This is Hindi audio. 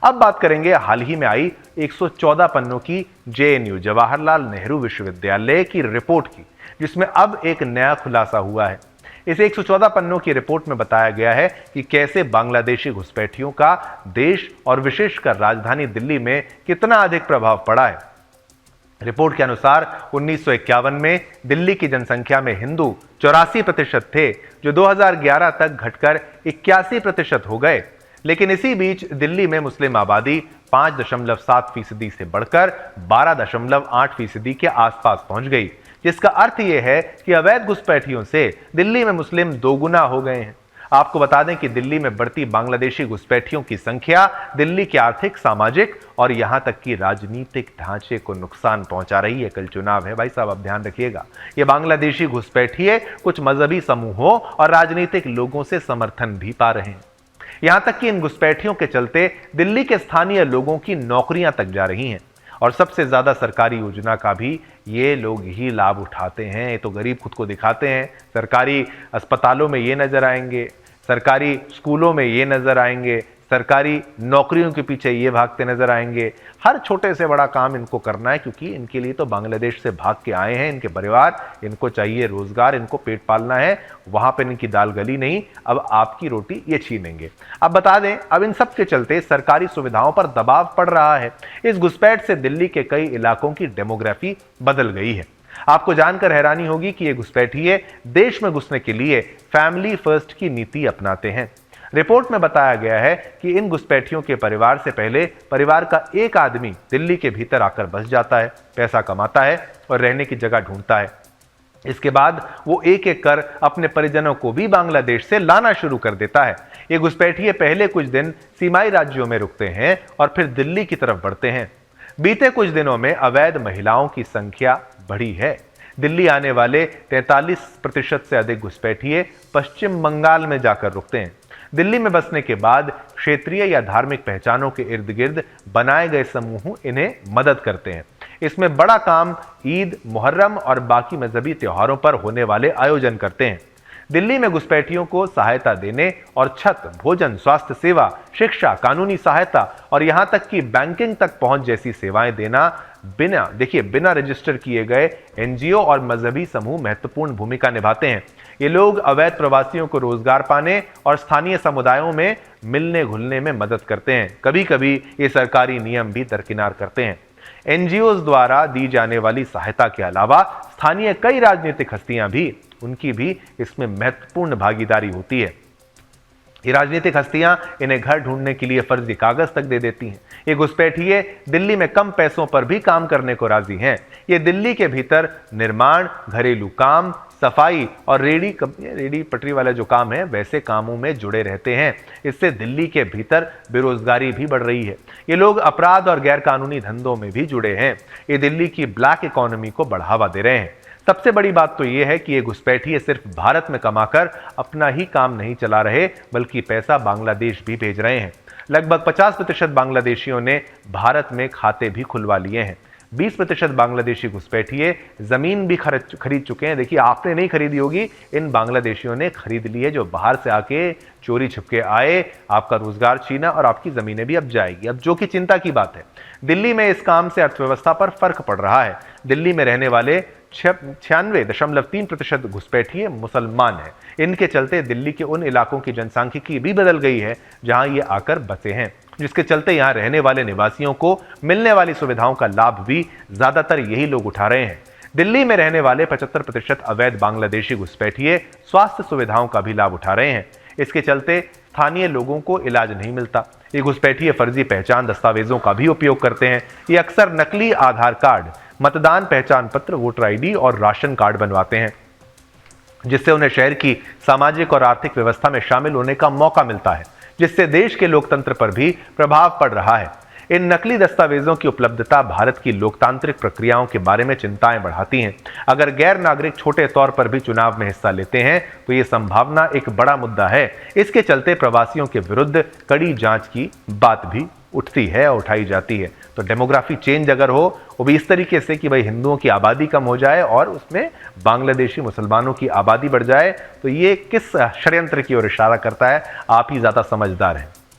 अब बात करेंगे हाल ही में आई 114 पन्नों की जेएनयू जवाहरलाल नेहरू विश्वविद्यालय की रिपोर्ट की, जिसमें अब एक नया खुलासा हुआ है। इस 114 पन्नों की रिपोर्ट में बताया गया है कि कैसे बांग्लादेशी घुसपैठियों का देश और विशेषकर राजधानी दिल्ली में कितना अधिक प्रभाव पड़ा है। रिपोर्ट के अनुसार 1951 में दिल्ली की जनसंख्या में हिंदू 84% थे, जो 2011 तक घटकर 81% हो गए। लेकिन इसी बीच दिल्ली में मुस्लिम आबादी 5.7% से बढ़कर 12.8% के आसपास पहुंच गई, जिसका अर्थ यह है कि अवैध घुसपैठियों से दिल्ली में मुस्लिम दोगुना हो गए हैं। आपको बता दें कि दिल्ली में बढ़ती बांग्लादेशी घुसपैठियों की संख्या दिल्ली के आर्थिक, सामाजिक और यहां तक कि राजनीतिक ढांचे को नुकसान पहुंचा रही है। कल चुनाव है भाई साहब, अब ध्यान रखिएगा। ये बांग्लादेशी घुसपैठिए कुछ मजहबी समूहों और राजनीतिक लोगों से समर्थन भी पा रहे हैं। यहां तक कि इन घुसपैठियों के चलते दिल्ली के स्थानीय लोगों की नौकरियां तक जा रही हैं और सबसे ज्यादा सरकारी योजना का भी ये लोग ही लाभ उठाते हैं। ये तो गरीब खुद को दिखाते हैं। सरकारी अस्पतालों में ये नजर आएंगे, सरकारी स्कूलों में ये नजर आएंगे, सरकारी नौकरियों के पीछे ये भागते नजर आएंगे। हर छोटे से बड़ा काम इनको करना है, क्योंकि इनके लिए तो बांग्लादेश से भाग के आए हैं इनके परिवार, इनको चाहिए रोजगार, इनको पेट पालना है। वहां पर इनकी दाल गली नहीं, अब आपकी रोटी ये छीनेंगे। अब बता दें, अब इन सब के चलते सरकारी सुविधाओं पर दबाव पड़ रहा है। इस घुसपैठ से दिल्ली के कई इलाकों की डेमोग्राफी बदल गई है। आपको जानकर हैरानी होगी कि ये घुसपैठिए देश में घुसने के लिए फैमिली फर्स्ट की नीति अपनाते हैं। रिपोर्ट में बताया गया है कि इन घुसपैठियों के परिवार से पहले परिवार का एक आदमी दिल्ली के भीतर आकर बस जाता है, पैसा कमाता है और रहने की जगह ढूंढता है। इसके बाद वो एक एक कर अपने परिजनों को भी बांग्लादेश से लाना शुरू कर देता है। ये घुसपैठिए पहले कुछ दिन सीमाई राज्यों में रुकते हैं और फिर दिल्ली की तरफ बढ़ते हैं। बीते कुछ दिनों में अवैध महिलाओं की संख्या बढ़ी है। दिल्ली आने वाले 43% से अधिक घुसपैठिए पश्चिम बंगाल में जाकर रुकते हैं। दिल्ली में बसने के बाद क्षेत्रीय या धार्मिक पहचानों के इर्द गिर्द बनाए गए समूह इन्हें मदद करते हैं। इसमें बड़ा काम ईद, मुहर्रम और बाकी मजहबी त्योहारों पर होने वाले आयोजन करते हैं। दिल्ली में घुसपैठियों को सहायता देने और छत, भोजन, स्वास्थ्य सेवा, शिक्षा, कानूनी सहायता और यहां तक कि बैंकिंग तक पहुंच जैसी सेवाएं देना बिना रजिस्टर किए गए एनजीओ और मजहबी समूह महत्वपूर्ण भूमिका निभाते हैं। ये लोग अवैध प्रवासियों को रोजगार पाने और स्थानीय समुदायों में मिलने घुलने में मदद करते हैं। कभी कभी ये सरकारी नियम भी दरकिनार करते हैं। एनजीओज द्वारा दी जाने वाली सहायता के अलावा स्थानीय कई राजनीतिक हस्तियां भी, उनकी भी इसमें महत्वपूर्ण भागीदारी होती है। ये राजनीतिक हस्तियां इन्हें घर ढूंढने के लिए फर्जी कागज तक दे देती हैं। ये घुसपैठिए दिल्ली में कम पैसों पर भी काम करने को राजी हैं। ये दिल्ली के भीतर निर्माण, घरेलू काम, सफाई और रेडी पटरी वाला जो काम है, वैसे कामों में जुड़े रहते हैं। इससे दिल्ली के भीतर बेरोजगारी भी बढ़ रही है। ये लोग अपराध और गैर कानूनी धंधों में भी जुड़े हैं। ये दिल्ली की ब्लैक इकोनॉमी को बढ़ावा दे रहे हैं। सबसे बड़ी बात तो यह है कि ये घुसपैठिए सिर्फ भारत में कमाकर अपना ही काम नहीं चला रहे, बल्कि पैसा बांग्लादेश भी भेज रहे हैं। लगभग 50% बांग्लादेशियों ने भारत में खाते भी खुलवा लिए हैं। 20% बांग्लादेशी घुसपैठिए जमीन भी खरीद चुके हैं। देखिए, आपने नहीं खरीदी होगी, इन बांग्लादेशियों ने खरीद ली है, जो बाहर से आके चोरी छिपके आए, आपका रोजगार छीना और आपकी जमीनें भी अब जाएगी। अब जो कि चिंता की बात है, दिल्ली में इस काम से अर्थव्यवस्था पर फर्क पड़ रहा है। दिल्ली में रहने वाले 96.3% घुसपैठिए मुसलमान हैं। इनके चलते दिल्ली के उन इलाकों की जनसांख्यिकी भी बदल गई है जहां ये आकर बसे हैं, जिसके चलते यहां रहने वाले निवासियों को मिलने वाली सुविधाओं का लाभ भी ज्यादातर यही लोग उठा रहे हैं। दिल्ली में रहने वाले 75% अवैध बांग्लादेशी घुसपैठिए स्वास्थ्य सुविधाओं का भी लाभ उठा रहे हैं। इसके चलते स्थानीय लोगों को इलाज नहीं मिलता। ये घुसपैठिए फर्जी पहचान दस्तावेजों का भी उपयोग करते हैं। ये अक्सर नकली आधार कार्ड, मतदान पहचान पत्र, वोटर आईडी और राशन कार्ड बनवाते हैं, जिससे उन्हें शहर की सामाजिक और आर्थिक व्यवस्था में शामिल होने का मौका मिलता है, जिससे देश के लोकतंत्र पर भी प्रभाव पड़ रहा है। इन नकली दस्तावेजों की उपलब्धता भारत की लोकतांत्रिक प्रक्रियाओं के बारे में चिंताएं बढ़ाती हैं। अगर गैर नागरिक छोटे तौर पर भी चुनाव में हिस्सा लेते हैं तो ये संभावना एक बड़ा मुद्दा है। इसके चलते प्रवासियों के विरुद्ध कड़ी जांच की बात भी उठती है और उठाई जाती है। तो डेमोग्राफी चेंज अगर हो, वो भी इस तरीके से कि भाई हिंदुओं की आबादी कम हो जाए और उसमें बांग्लादेशी मुसलमानों की आबादी बढ़ जाए, तो ये किस षड्यंत्र की ओर इशारा करता है, आप ही ज्यादा समझदार हैं।